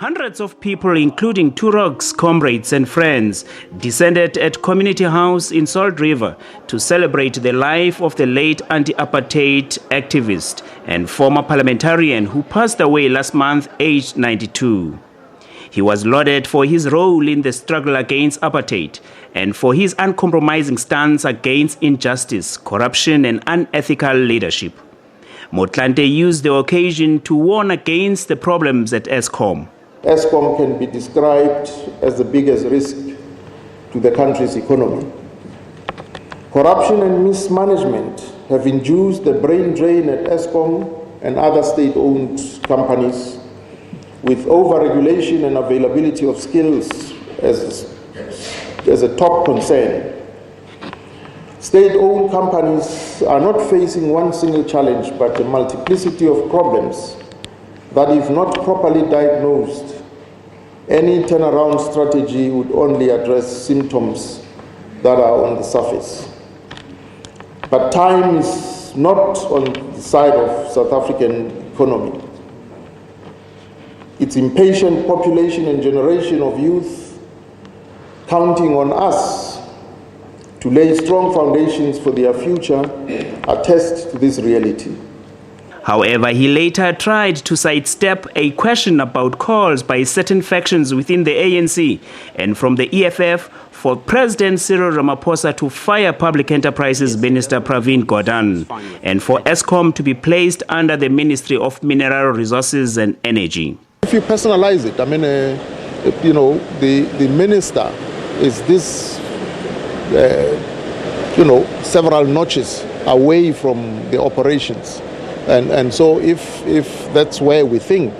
Hundreds of people, including Turok's comrades and friends, descended at Community House in Salt River to celebrate the life of the late anti-apartheid activist and former parliamentarian who passed away last month, aged 92. He was lauded for his role in the struggle against apartheid and for his uncompromising stance against injustice, corruption, and unethical leadership. Motlanthe used the occasion to warn against the problems at Eskom. Eskom can be described as the biggest risk to the country's economy. Corruption and mismanagement have induced the brain drain at Eskom and other state-owned companies, with over-regulation and availability of skills as a top concern. State-owned companies are not facing one single challenge, but a multiplicity of problems that, if not properly diagnosed, any turnaround strategy would only address symptoms that are on the surface. But time is not on the side of South African economy. Its impatient population and generation of youth counting on us to lay strong foundations for their future attest to this reality. However, he later tried to sidestep a question about calls by certain factions within the ANC and from the EFF for President Cyril Ramaphosa to fire Public Enterprises Minister Pravin Gordhan and for Eskom to be placed under the Ministry of Mineral Resources and Energy. If you personalize it, I mean, the minister is this, several notches away from the operations. And so if that's where we think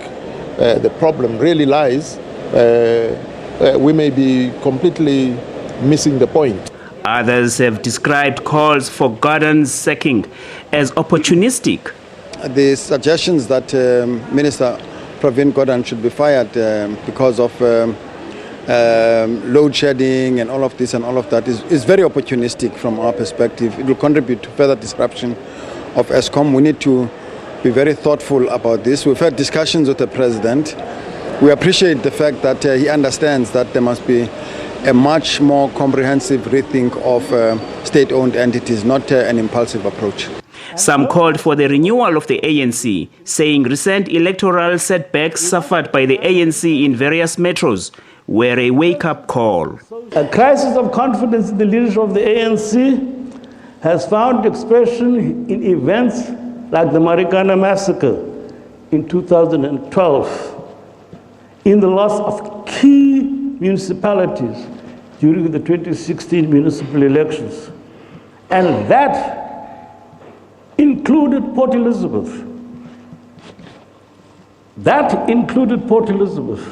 the problem really lies, we may be completely missing the point. Others have described calls for Gordhan's sacking as opportunistic. The suggestions that Minister Pravin Gordhan should be fired because of load shedding and all of this and all of that is very opportunistic from our perspective. It will contribute to further disruption of Eskom. We need to be very thoughtful about this. We've had discussions with the President. We appreciate the fact that he understands that there must be a much more comprehensive rethink of state-owned entities, not an impulsive approach. Some called for the renewal of the ANC, saying recent electoral setbacks suffered by the ANC in various metros were a wake-up call. A crisis of confidence in the leadership of the ANC has found expression in events like the Marikana massacre in 2012, in the loss of key municipalities during the 2016 municipal elections. And that included Port Elizabeth. That included Port Elizabeth.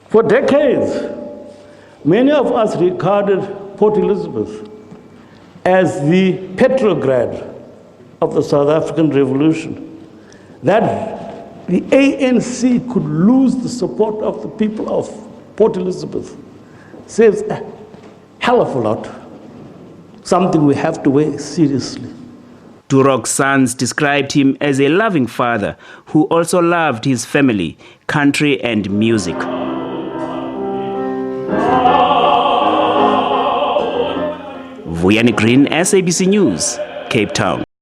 For decades, many of us regarded Port Elizabeth as the Petrograd of the South African Revolution, that the ANC could lose the support of the people of Port Elizabeth says a hell of a lot, something we have to weigh seriously. Turok's sons described him as a loving father who also loved his family, country, and music. Vuyani Green, SABC News, Cape Town.